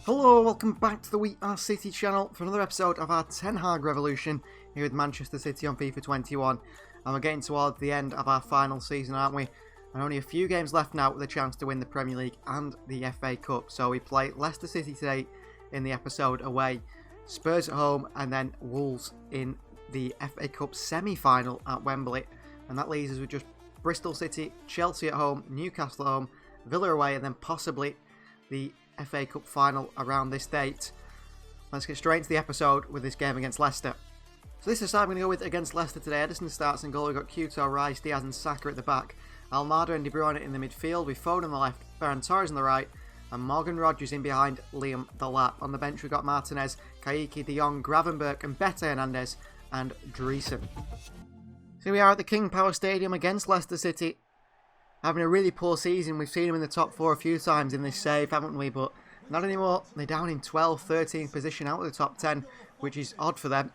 Hello, welcome back to the We Are City channel for another episode of our Ten Hag Revolution here with Manchester City on FIFA 21. And we're getting towards the end of our final season, aren't we? And only a few games left now with a chance to win the Premier League and the FA Cup. So we play Leicester City today in the episode away, Spurs at home, and then Wolves in the FA Cup semi-final at Wembley. And that leaves us with just Bristol City, Chelsea at home, Newcastle at home, Villa away, and then possibly the FA Cup final around this date. Let's get straight into the episode with this game against Leicester. So this is the side I'm going to go with against Leicester today. Ederson starts in goal. We've got Couto, Rice, Diaz and Saka at the back. Almada and De Bruyne in the midfield with Foden on the left, Ferran Torres on the right, and Morgan Rogers in behind Liam Delap. On the bench we've got Martinez, Kayiki, De Jong, Gravenberch and Bete Hernandez and Dreesen. So here we are at the King Power Stadium against Leicester City. Having a really poor season. We've seen them in the top four a few times in this save, haven't we? But not anymore. They're down in 12th, 13th position out of the top 10, which is odd for them.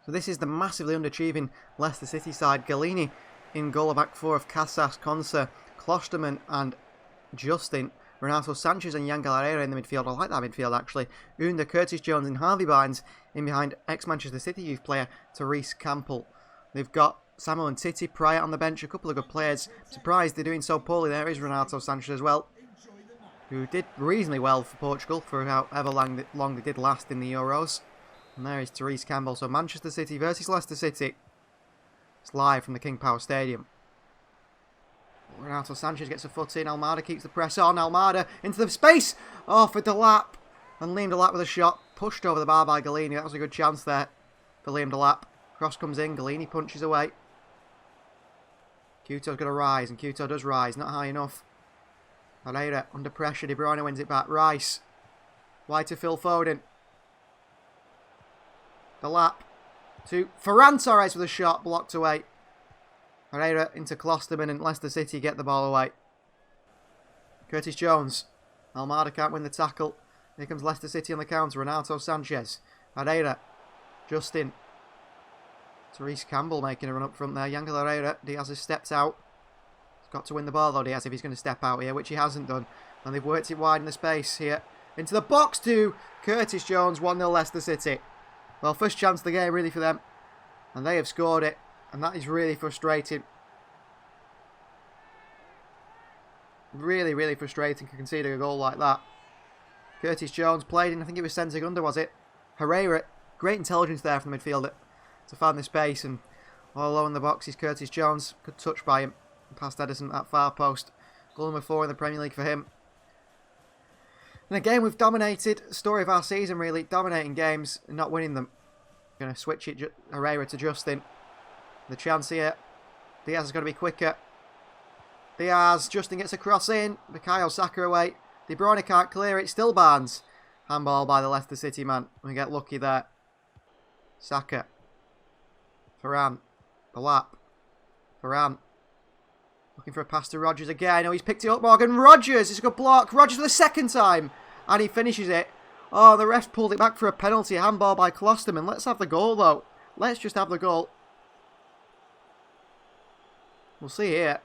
So this is the massively underachieving Leicester City side. Galini in goal, back four of Casas, Konsa, Klosterman and Justin. Renato Sanchez and Jan Herrera in the midfield. I like that midfield actually. Under, Curtis Jones and Harvey Barnes in behind ex-Manchester City youth player Therese Campbell. They've got Samuel and Titi, Pryor on the bench, a couple of good players. Surprised they're doing so poorly. There is Renato Sanchez as well, who did reasonably well for Portugal for however long they did last in the Euros. And there is Therese Campbell. So Manchester City versus Leicester City. It's live from the King Power Stadium. Renato Sanchez gets a foot in. Almada keeps the press on. Almada into the space. Oh, for Delap. And Liam Delap with a shot. Pushed over the bar by Galini. That was a good chance there for Liam Delap. Cross comes in. Galini punches away. Couto's going to rise, and Couto does rise. Not high enough. Herrera under pressure. De Bruyne wins it back. Rice. Wide to Phil Foden. The lap to Ferran Torres with a shot blocked away. Herrera into Klosterman, and Leicester City get the ball away. Curtis Jones. Almada can't win the tackle. Here comes Leicester City on the counter. Renato Sanchez. Herrera. Justin. Therese Campbell making a run up front there. Yangel Herrera. Diaz has stepped out. He's got to win the ball though, Diaz, if he's going to step out here, which he hasn't done. And they've worked it wide in the space here. Into the box to Curtis Jones. 1-0 Leicester City. Well, first chance of the game really for them. And they have scored it. And that is really frustrating. Really, really frustrating to concede a goal like that. Curtis Jones played in, I think it was Sensegundo, was it? Herrera. Great intelligence there from the midfielder to find the space, and all low in the box is Curtis Jones. Good touch by him. Past Ederson at that far post. Goal number 4 in the Premier League for him. And again, we've dominated. Story of our season, really. Dominating games and not winning them. Going to switch it, Herrera to Justin. The chance here. Diaz has got to be quicker. Diaz. Justin gets a cross in. Bukayo Saka away. De Bruyne can't clear it. Still Barnes. Handball by the Leicester City man. We get lucky there. Saka. Ferran. The lap. Ferran. Looking for a pass to Rogers again. Oh, he's picked it up. Morgan Rogers. It's a good block. Rogers for the second time. And he finishes it. Oh, the ref pulled it back for a penalty. Handball by Klosterman. Let's have the goal, though. Let's just have the goal. We'll see here.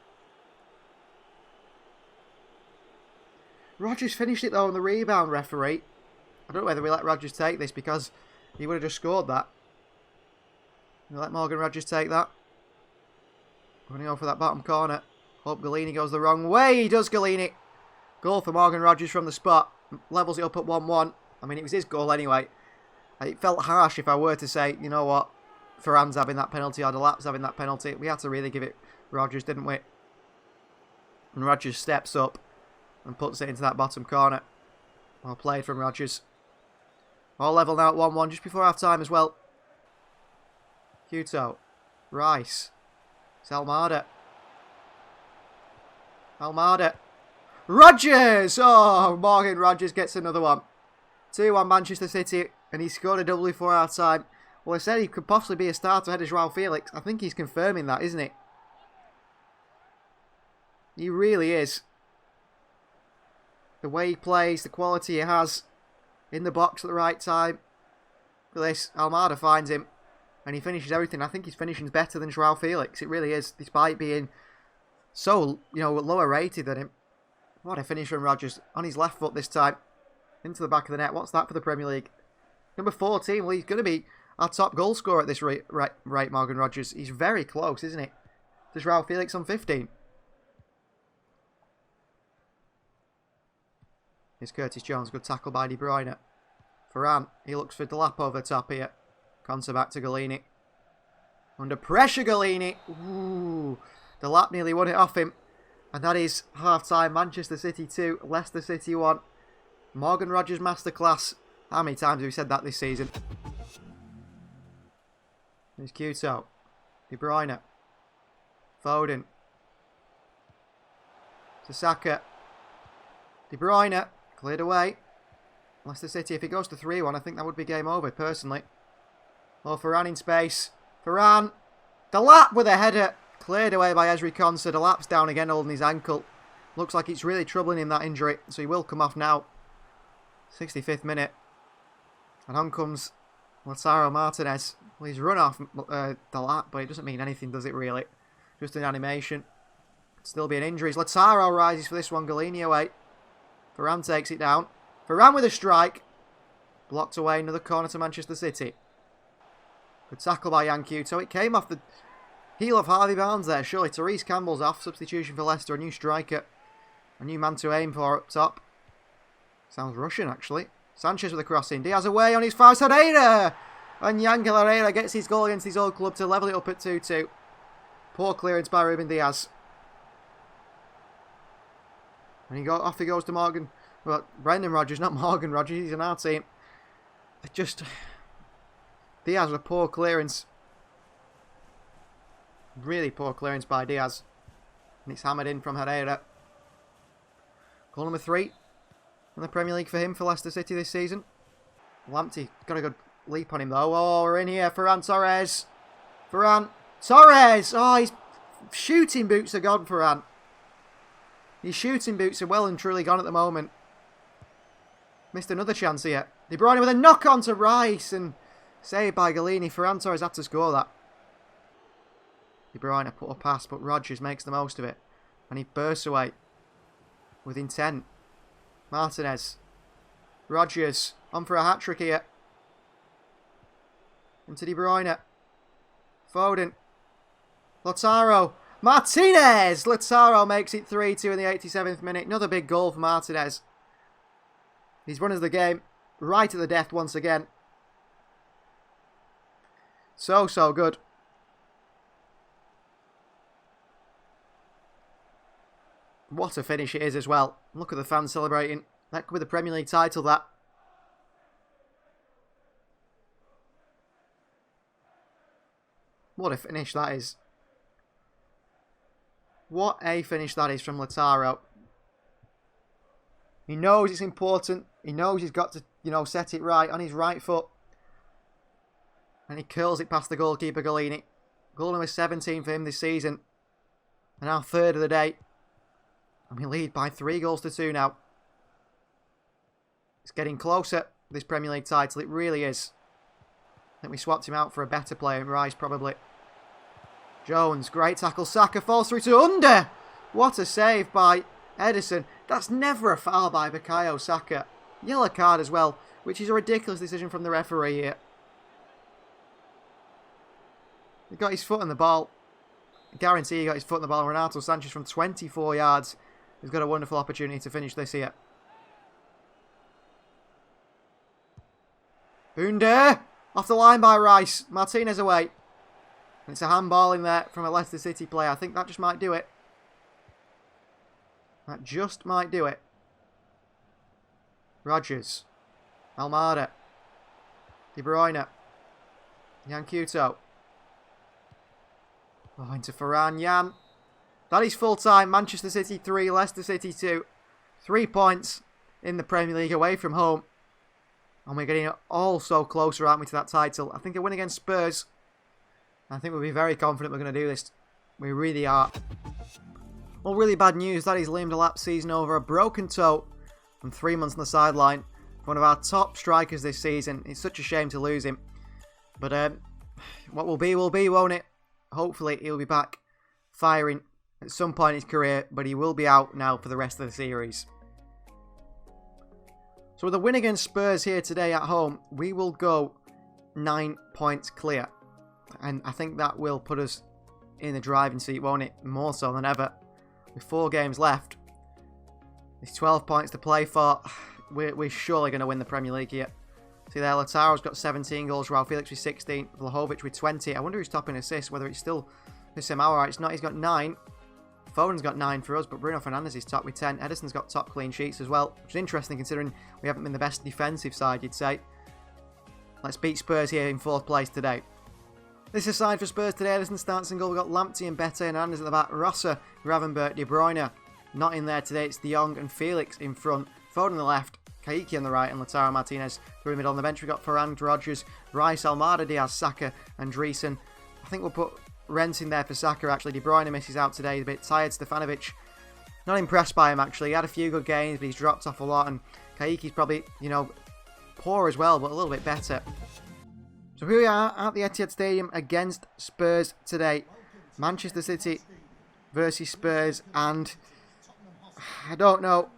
Rogers finished it, though, on the rebound, referee. I don't know whether we let Rogers take this because he would have just scored that. We let Morgan Rogers take that. We're going to go for that bottom corner. Hope Galini goes the wrong way. He does, Galini. Goal for Morgan Rogers from the spot. Levels it up at 1-1. I mean, it was his goal anyway. It felt harsh if I were to say, you know what, Ferran's having that penalty or Delap's having that penalty. We had to really give it Rogers, didn't we? And Rogers steps up and puts it into that bottom corner. Well played from Rogers. All level now at 1-1 just before half time as well. Couto. Rice. It's Almada. Almada. Rogers! Oh, Morgan Rogers gets another one. 2-1 Manchester City. And he scored a double before half time. Well, I said he could possibly be a starter ahead of Joao Felix. I think he's confirming that, isn't he? He really is. The way he plays, the quality he has in the box at the right time. For this, Almada finds him. And he finishes everything. I think his finishing's better than Joao Felix. It really is, despite being so, lower rated than him. What a finish from Rodgers. On his left foot this time. Into the back of the net. What's that for the Premier League? Number 14. Well, he's going to be our top goal scorer at this rate, Morgan Rodgers. He's very close, isn't he? Does João Felix on 15? Here's Curtis Jones. Good tackle by De Bruyne. Varane. He looks for Delap over the top here. Conser back to Golini. Under pressure, Golini. Ooh. Delap nearly won it off him. And that is half-time. Manchester City 2, Leicester City 1. Morgan Rodgers masterclass. How many times have we said that this season? There's Couto. De Bruyne. Foden. To Saka. De Bruyne. Cleared away. Leicester City, if it goes to 3-1, I think that would be game over, personally. Oh, Varane in space. Varane. Delap with a header. Cleared away by Ezri Konsa. Delap's down again, holding his ankle. Looks like it's really troubling him, that injury. So he will come off now. 65th minute. And on comes Lautaro Martinez. Well, he's run off Delap, but it doesn't mean anything, does it really? Just an animation. Still being injuries. Lautaro rises for this one. Golini away. Varane takes it down. Varane with a strike. Blocked away. Another corner to Manchester City. Good tackle by Yan Couto. It came off the heel of Harvey Barnes there. Surely Therese Campbell's off. Substitution for Leicester. A new striker. A new man to aim for up top. Sounds Russian, actually. Sanchez with a crossing. Diaz away on his far side. Herrera! And Yangel Herrera gets his goal against his old club to level it up at 2-2. Poor clearance by Ruben Diaz. And off he goes to Morgan. Well, Brendan Rodgers, not Morgan Rodgers. He's in our team. Diaz with a poor clearance. Really poor clearance by Diaz. And it's hammered in from Herrera. Goal number 3 in the Premier League for him, for Leicester City this season. Lamptey got a good leap on him though. Oh, we're in here. Ferran Torres. Ferran Torres! Oh, his shooting boots are gone, Ferran. His shooting boots are well and truly gone at the moment. Missed another chance here. De Bruyne with a knock on to Rice and saved by Golini. Ferran Torres had to score that. De Bruyne put a pass, but Rodgers makes the most of it. And he bursts away with intent. Martinez. Rodgers on for a hat-trick here. Into De Bruyne. Foden. Lautaro. Martinez! Lautaro makes it 3-2 in the 87th minute. Another big goal for Martinez. He's run as the game right at the death once again. So good. What a finish it is as well. Look at the fans celebrating. That could be the Premier League title, that. What a finish that is. What a finish that is from Lautaro. He knows it's important. He knows he's got to, set it right on his right foot. And he curls it past the goalkeeper, Golini. Goal number 17 for him this season. And our third of the day. And we lead by 3-2 now. It's getting closer, this Premier League title. It really is. I think we swapped him out for a better player in Rice, probably. Jones, great tackle. Saka falls through to under. What a save by Ederson. That's never a foul by Bukayo Saka. Yellow card as well, which is a ridiculous decision from the referee here. He got his foot on the ball. I guarantee he got his foot on the ball. Renato Sanchez from 24 yards has got a wonderful opportunity to finish this here. Under. Off the line by Rice. Martinez away. And it's a handball in there from a Leicester City player. I think that just might do it. That just might do it. Rodgers. Almada. De Bruyne. Yan Couto. Oh, into Varane. Yan. That is full time. Manchester City 3, Leicester City 2. 3 points in the Premier League away from home. And we're getting all so closer, aren't we, to that title. I think a win against Spurs. I think we'll be very confident we're going to do this. We really are. Well, really bad news. That is Liam Delap's season over. A broken toe and 3 months on the sideline. One of our top strikers this season. It's such a shame to lose him. But what will be, won't it? Hopefully he'll be back firing at some point in his career, but he will be out now for the rest of the series. So with a win against Spurs here today at home, we will go 9 points clear. And I think that will put us in the driving seat, won't it? More so than ever. With 4 games left, there's 12 points to play for. We're surely going to win the Premier League here. See there, Lautaro's got 17 goals, Joao Felix with 16, Vlahovic with 20. I wonder who's topping assists, whether it's still Alright, it's not. He's got 9. Foden's got 9 for us, but Bruno Fernandes is top with 10. Ederson's got top clean sheets as well, which is interesting considering we haven't been the best defensive side, you'd say. Let's beat Spurs here in 4th place today. This is a side for Spurs today. Ederson starts in goal. We've got Lamptey and Bete and Hernandez at the back. Rossa, Gravenberch, De Bruyne. Not in there today. It's De Jong and Felix in front. Foden on the left. Kayiki on the right. And Lautaro Martinez through the middle. On the bench we've got Ferran, Rodgers, Rice, Almada, Diaz, Saka and Dreesen. I think we'll put Rent in there for Saka actually. De Bruyne misses out today. He's a bit tired. Stefanovic, not impressed by him actually. He had a few good games, but he's dropped off a lot. And Kaiki's probably, poor as well, but a little bit better. So here we are at the Etihad Stadium against Spurs today. Manchester City versus Spurs, and I don't know.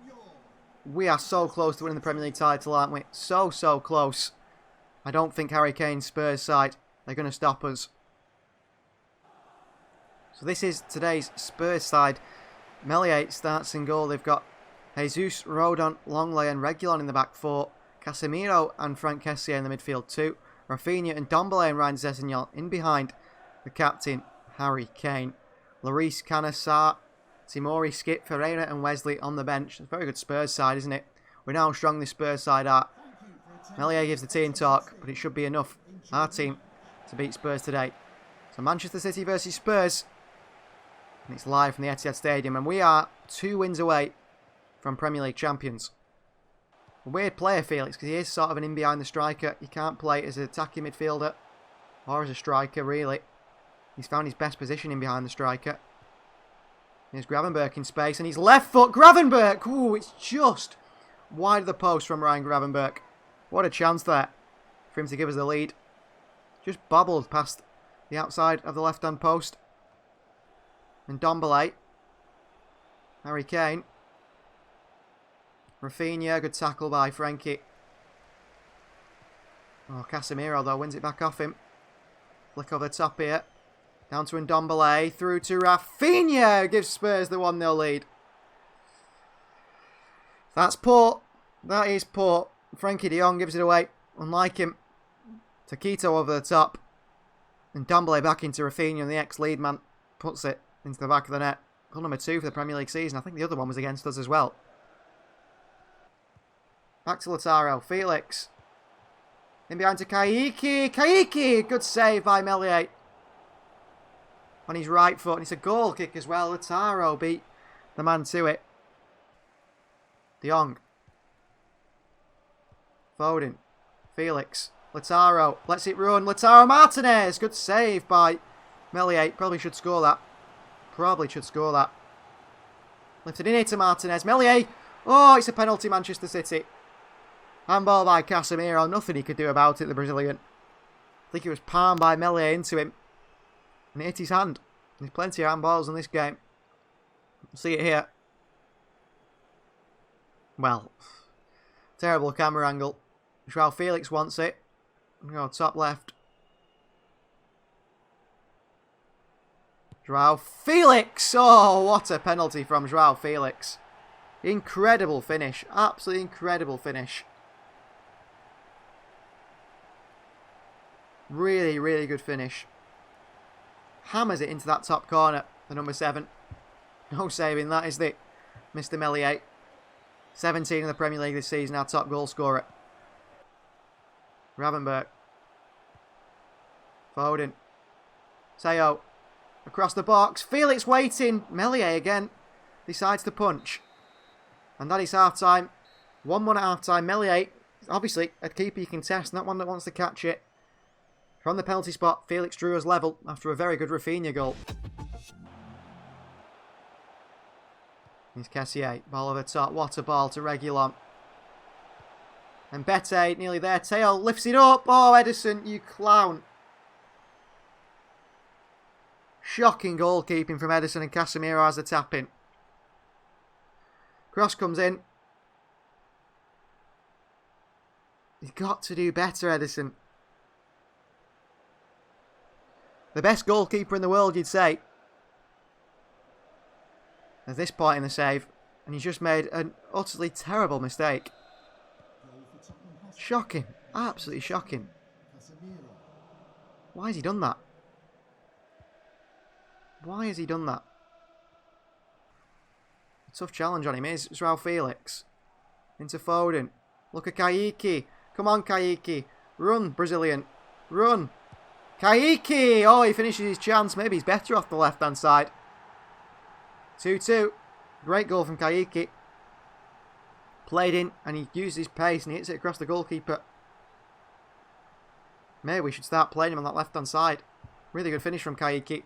We are so close to winning the Premier League title, aren't we? So close. I don't think Harry Kane's Spurs side are going to stop us. So this is today's Spurs side. Meslier starts in goal. They've got Jesus, Rodon, Longley and Reguilon in the back 4. Casemiro and Frank Kessié in the midfield 2. Rafinha and Ndombele and Ryan Sessegnon in behind the captain, Harry Kane. Lloris, Canassar, Timori, Skip, Ferreira and Wesley on the bench. It's a very good Spurs side, isn't it? We know how strong this Spurs side are. Meslier gives the team talk, but it should be enough, our team, to beat Spurs today. So Manchester City versus Spurs. And it's live from the Etihad Stadium. And we are 2 wins away from Premier League champions. A weird player, Felix, because he is sort of an in-behind the striker. He can't play as an attacking midfielder or as a striker, really. He's found his best position in behind the striker. Here's Gravenberch in space, and he's left foot. Gravenberch! Ooh, it's just wide of the post from Ryan Gravenberch. What a chance there for him to give us the lead. Just bobbled past the outside of the left-hand post. And Ndombele. Harry Kane. Rafinha, good tackle by Frankie. Oh, Casemiro though wins it back off him. Flick over the top here. Down to Ndombele, through to Rafinha, gives Spurs the 1-0 lead. That's poor. That is poor. Frankie de Jong gives it away. Unlike him. Taquito over the top. And Ndombele back into Rafinha, and the ex-lead man puts it into the back of the net. Goal number 2 for the Premier League season. I think the other one was against us as well. Back to Lautaro. Felix. In behind to Kayiki. Kayiki! Good save by Meslier. On his right foot. And it's a goal kick as well. Lautaro beat the man to it. De Jong. Foden. Felix. Lautaro. Lets it run. Lautaro Martinez. Good save by Meslier. Probably should score that. Probably should score that. Lifted in here to Martinez. Meslier. Oh, it's a penalty, Manchester City. Handball by Casemiro. Nothing he could do about it, the Brazilian. I think it was palmed by Meslier into him. And it hit his hand. There's plenty of handballs in this game. See it here. Well, terrible camera angle. Joao Felix wants it. Go top left. Joao Felix! Oh, what a penalty from Joao Felix. Incredible finish. Absolutely incredible finish. Really, really good finish. Hammers it into that top corner. The number 7. No saving that, is it? Mr. Meslier. 17 in the Premier League this season. Our top goal scorer. Gravenberch. Foden. Sayo. Across the box. Felix waiting. Meslier again. Decides to punch. And that is half-time. 1-1 at half-time. Meslier, obviously, a keeper you can test. Not one that wants to catch it. From the penalty spot, Felix drew us level after a very good Rafinha goal. Here's Kessié. Ball over the top. What a ball to Reguilon. And Bete, nearly there. Teo lifts it up. Oh, Ederson, you clown. Shocking goalkeeping from Ederson, and Casemiro has the tap in. Cross comes in. You've got to do better, Ederson. The best goalkeeper in the world, you'd say. At this point in the save. And he's just made an utterly terrible mistake. Shocking. Absolutely shocking. Why has he done that? Why has he done that? A tough challenge on him is João Felix. Into Foden. Look at Kayiki. Come on, Kayiki. Run, Brazilian. Run. Kayiki! Oh, he finishes his chance. Maybe he's better off the left-hand side. 2-2. Great goal from Kayiki. Played in, and he used his pace, and he hits it across the goalkeeper. Maybe we should start playing him on that left-hand side. Really good finish from Kayiki.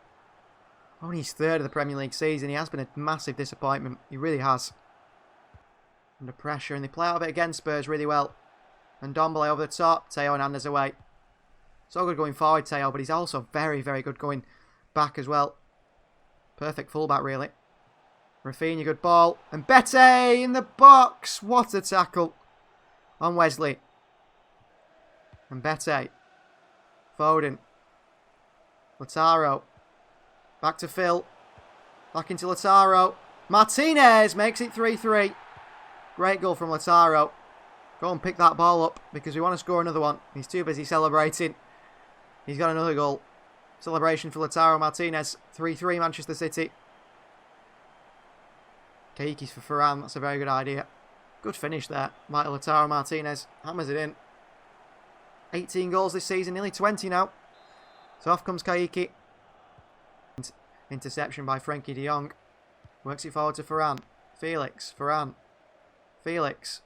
Only his third of the Premier League season. He has been a massive disappointment. He really has. Under pressure, and they play out of it again, Spurs, really well. And Ndombele over the top. Theo Hernandez away. So good going forward, Theo, but he's also very, very good going back as well. Perfect fullback, really. Rafinha, good ball. And Bete in the box. What a tackle on Wesley. And Bete. Foden. Lautaro. Back to Phil. Back into Lautaro. Martinez makes it 3-3. Great goal from Lautaro. Go and pick that ball up because we want to score another one. He's too busy celebrating. He's got another goal. Celebration for Lautaro Martinez. 3-3 Manchester City. Kaiki's for Ferran. That's a very good idea. Good finish there. Michael Lautaro Martinez hammers it in. 18 goals this season. Nearly 20 now. So off comes Kaiki. Interception by Frenkie de Jong. Works it forward to Ferran. Felix. Ferran. Felix.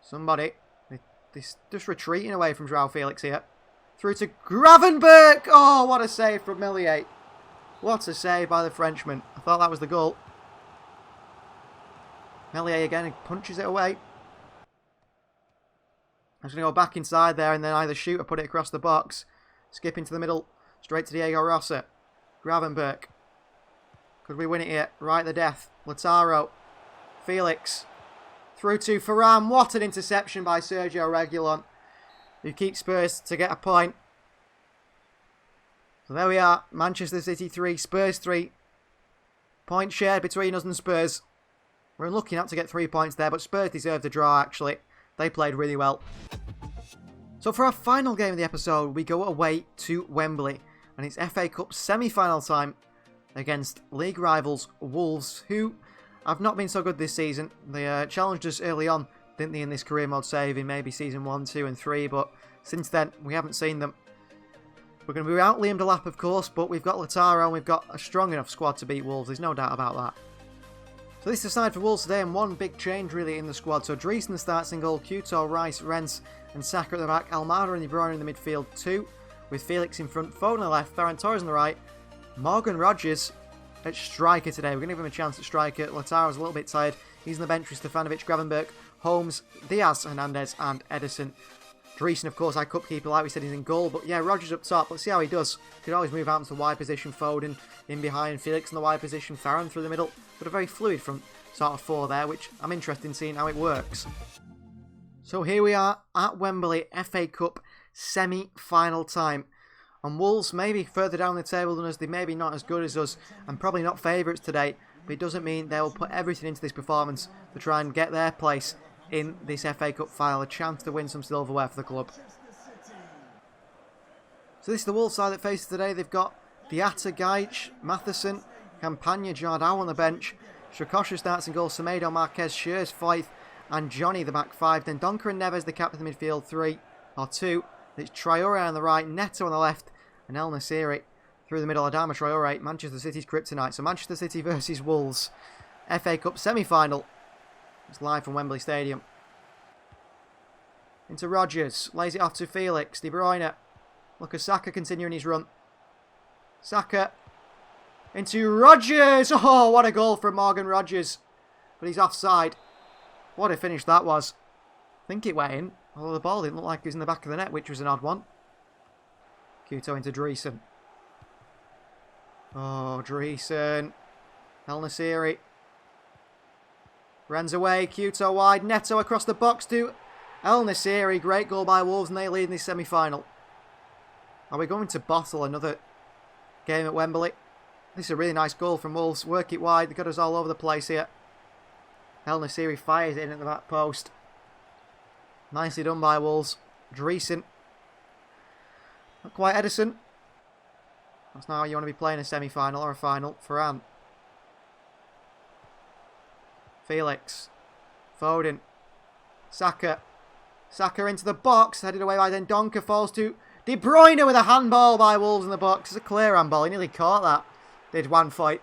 Somebody. They're just retreating away from João Felix here. Through to Gravenberch. Oh, what a save from Millier. What a save by the Frenchman. I thought that was the goal. Millier again and punches it away. I'm just going to go back inside there and then either shoot or put it across the box. Skip into the middle. Straight to Diego Rossa. Gravenberch. Could we win it here? Right at the death. Lautaro. Felix. Through to Ferran. What an interception by Sergio Reguilon, who keeps Spurs to get a point. So there we are. Manchester City 3, Spurs 3. Point shared between us and Spurs. We're unlucky not to get 3 points there, but Spurs deserved a draw, actually. They played really well. So for our final game of the episode, we go away to Wembley. And it's FA Cup semi-final time against league rivals Wolves, who have not been so good this season. They challenged us early on, didn't they, in this career mode save in maybe season 1, 2 and 3, but since then we haven't seen them. We're going to be without Liam Delap, of course, but we've got Lautaro and we've got a strong enough squad to beat Wolves, there's no doubt about that. So this is the side for Wolves today, and one big change really in the squad. So Dreesen starts in goal, Couto, Rice, Rens and Saka at the back, Almada and De Bruyne in the midfield 2, with Felix in front, Foden on the left, Ferran Torres on the right, Morgan Rogers at striker today. We're going to give him a chance at striker. Lautaro's a little bit tired. He's in the bench with Stefanovic, Gravenberch, Holmes, Diaz, Hernandez and Ederson. Dreesen, of course, our cup keeper, like we said, he's in goal. But yeah, Rogers up top. Let's see how he does. Could always move out into the wide position. Foden in behind. Felix in the wide position. Ferran through the middle. But a very fluid front sort of four there, which I'm interested in seeing how it works. So here we are at Wembley, FA Cup semi-final time. And Wolves maybe further down the table than us. They may be not as good as us and probably not favourites today. But it doesn't mean they will put everything into this performance to try and get their place in this FA Cup final. A chance to win some silverware for the club. So this is the Wolves side that faces today. They've got Diatta, Gaich, Matheson, Campagna, Jardao on the bench. Strakosha starts in goal. Semedo, Marquez, Shears, Fife and Johnny the back 5. Then Donker and Neves the captain of the midfield 2. It's Traore on the right, Neto on the left, and El Nasiri through the middle. Adama Traore, Manchester City's kryptonite. So Manchester City versus Wolves, FA Cup semi-final. It's live from Wembley Stadium. Into Rogers, lays it off to Felix, De Bruyne. Look at Saka continuing his run. Saka into Rogers. Oh, what a goal from Morgan Rogers. But he's offside. What a finish that was. I think it went in. Although the ball didn't look like it was in the back of the net, which was an odd one. Couto into Dreesen. Oh, Ederson. El Nasiri. Ren's away. Couto wide. Neto across the box to El Nasiri. Great goal by Wolves, and they lead in this semi-final. Are we going to bottle another game at Wembley? This is a really nice goal from Wolves. Work it wide. They've got us all over the place here. El Nasiri fires it in at the back post. Nicely done by Wolves. Ederson. Not quite Ederson. That's not how you want to be playing a semi-final or a final. Varane. Felix. Foden. Saka. Saka into the box. Headed away by Dendoncker. Falls to De Bruyne with a handball by Wolves in the box. It's a clear handball. He nearly caught that. Did one fight.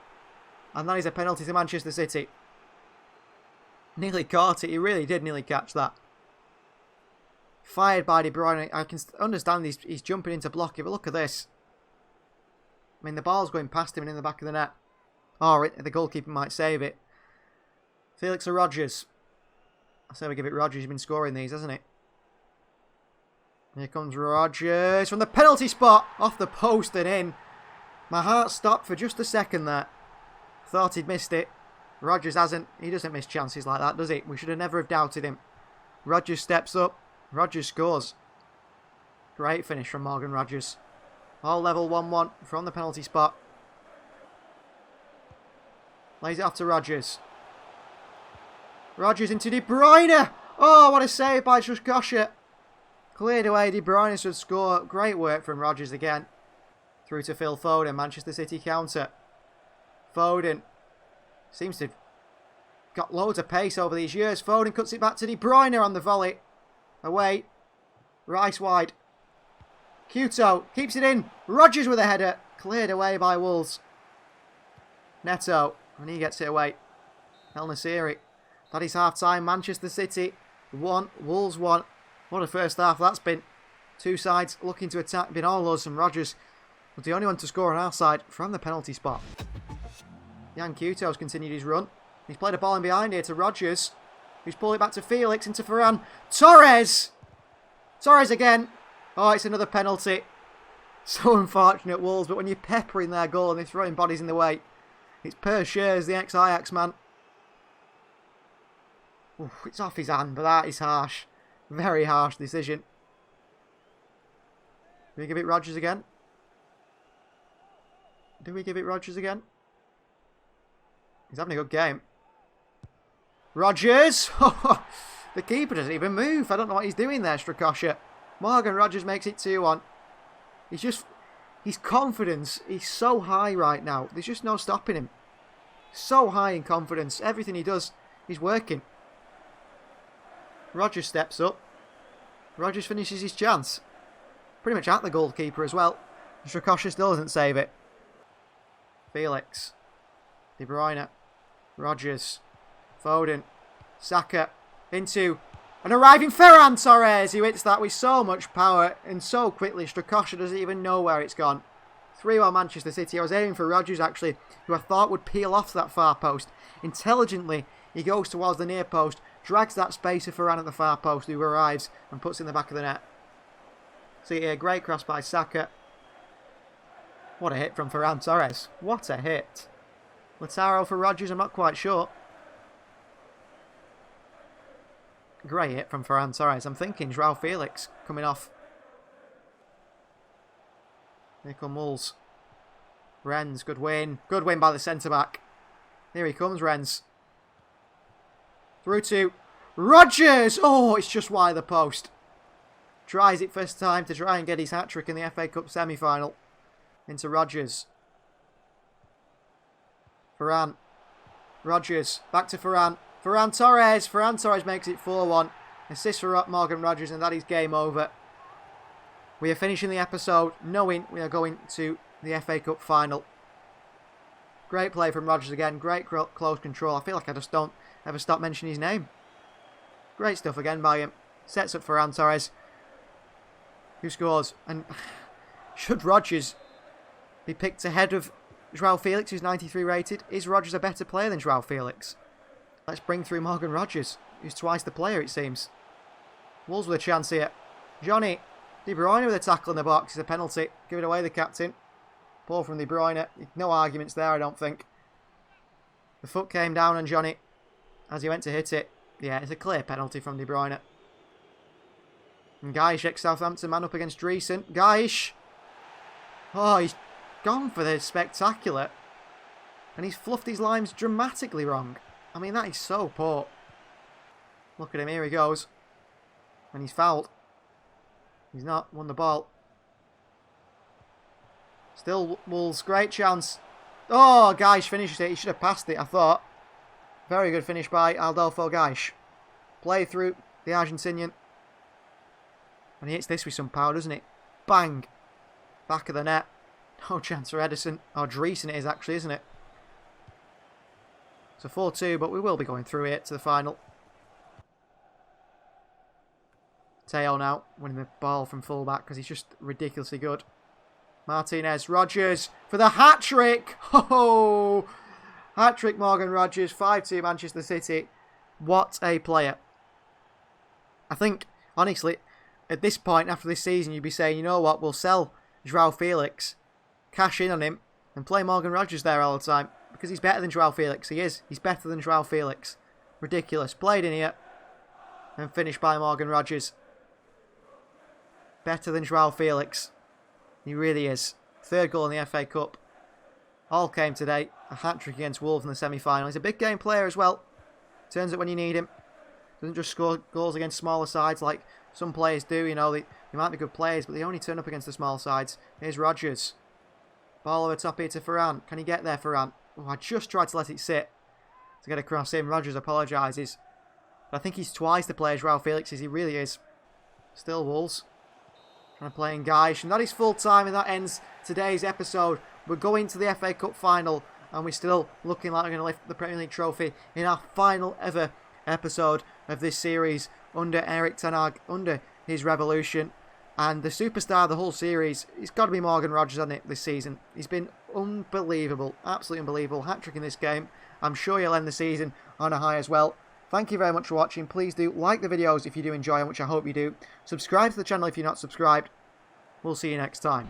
And that is a penalty to Manchester City. Nearly caught it. He really did nearly catch that. Fired by De Bruyne. I can understand he's jumping into block it, but look at this. I mean, the ball's going past him and in the back of the net. Oh, the goalkeeper might save it. Felix or Rodgers? I say we give it Rodgers. He's been scoring these, hasn't he? Here comes Rodgers from the penalty spot. Off the post and in. My heart stopped for just a second there. Thought he'd missed it. Rodgers hasn't. He doesn't miss chances like that, does he? We should have never have doubted him. Rodgers steps up. Rodgers scores. Great finish from Morgan Rodgers. All level 1-1 from the penalty spot. Lays it off to Rodgers. Rodgers into De Bruyne. Oh, what a save by Truskosha. Cleared away. De Bruyne should score. Great work from Rodgers again. Through to Phil Foden. Manchester City counter. Foden. Seems to have got loads of pace over these years. Foden cuts it back to De Bruyne on the volley. Away. Rice wide. Couto keeps it in. Rodgers with a header. Cleared away by Wolves. Neto. And he gets it away. El Nasiri. That is half time. Manchester City 1. Wolves 1. What a first half that's been. Two sides looking to attack. Been all us, and Rodgers was the only one to score on our side from the penalty spot. Jan Couto's continued his run. He's played a ball in behind here to Rodgers. Who's pulled it back to Felix, into Varane. Torres! Torres again. Oh, it's another penalty. So unfortunate, Wolves, but when you're peppering their goal and they're throwing bodies in the way, it's Per Schurz, the ex-Ajax man. Ooh, it's off his hand, but that is harsh. Very harsh decision. Do we give it Rodgers again? Do we give it Rodgers again? He's having a good game. Rodgers! The keeper doesn't even move. I don't know what he's doing there, Strakosha. Morgan Rodgers makes it 2-1. His confidence is so high right now. There's just no stopping him. So high in confidence. Everything he does is working. Rodgers steps up. Rodgers finishes his chance. Pretty much at the goalkeeper as well. Strakosha still doesn't save it. Felix. De Bruyne. Rodgers. Foden. Saka. Into an arriving Ferran Torres, who hits that with so much power and so quickly. Strakosha doesn't even know where it's gone. 3-1 Manchester City. I was aiming for Rodgers actually, who I thought would peel off that far post. Intelligently, he goes towards the near post, drags that space of Ferran at the far post, who arrives and puts it in the back of the net. See here, great cross by Saka. What a hit from Ferran Torres. What a hit. Lautaro for Rodgers, I'm not quite sure. Great hit from Ferran Torres. I'm thinking Joao Felix coming off. Here come Wolves. Rennes, good win. Good win by the centre-back. Here he comes, Rennes. Through to Rodgers! Oh, it's just wide of the post. Tries it first time to try and get his hat-trick in the FA Cup semi-final. Into Rodgers. Varane. Rodgers. Back to Varane. Ferran Torres. Ferran Torres makes it 4-1. Assist for Morgan Rodgers, and that is game over. We are finishing the episode knowing we are going to the FA Cup final. Great play from Rodgers again. Great close control. I feel like I just don't ever stop mentioning his name. Great stuff again by him. Sets up Ferran Torres, who scores. And should Rodgers be picked ahead of Joao Felix, who's 93 rated? Is Rodgers a better player than Joao Felix? Let's bring through Morgan Rodgers, who's twice the player, it seems. Wolves with a chance here. Johnny. De Bruyne with a tackle in the box. It's a penalty. Give it away, the captain. Ball from De Bruyne. No arguments there, I don't think. The foot came down on Johnny as he went to hit it. Yeah, it's a clear penalty from De Bruyne. And Gaish, ex-Southampton man, up against Dreesen. Gaish! Oh, he's gone for the spectacular. And he's fluffed his lines dramatically wrong. I mean, that is so poor. Look at him, here he goes. And he's fouled. He's not won the ball. Still Wolves, great chance. Oh, Gaish finishes it. He should have passed it, I thought. Very good finish by Adolfo Gaish. Play through the Argentinian. And he hits this with some power, doesn't it? Bang. Back of the net. No chance for Ederson. Or Dreesen it is actually, isn't it? It's a 4-2, but we will be going through it to the final. Teo now winning the ball from fullback because he's just ridiculously good. Martinez, Rodgers for the hat-trick. Oh, hat-trick Morgan Rodgers, 5-2 Manchester City. What a player. I think, honestly, at this point after this season, you'd be saying, you know what, we'll sell Joao Felix, cash in on him, and play Morgan Rodgers there all the time. Because he's better than Joao Felix. He is. He's better than Joao Felix. Ridiculous. Played in here. And finished by Morgan Rodgers. Better than Joao Felix. He really is. Third goal in the FA Cup. All came today. A hat-trick against Wolves in the semi-final. He's a big game player as well. Turns up when you need him. Doesn't just score goals against smaller sides like some players do. You know, they might be good players, but they only turn up against the small sides. Here's Rodgers. Ball over top here to Ferran. Can he get there, Ferran? Oh, I just tried to let it sit to get across him. Rodgers apologises. But I think he's twice the player Joao Felix is. He really is. Still Wolves. Trying to play in Gaish. And that is full time, and that ends today's episode. We're going to the FA Cup final, and we're still looking like we're going to lift the Premier League trophy in our final ever episode of this series under Erik ten Hag, under his revolution. And the superstar of the whole series, it's got to be Morgan Rodgers, hasn't it, this season? He's been unbelievable, absolutely unbelievable. Hat-trick in this game. I'm sure he'll end the season on a high as well. Thank you very much for watching. Please do like the videos if you do enjoy them, which I hope you do. Subscribe to the channel if you're not subscribed. We'll see you next time.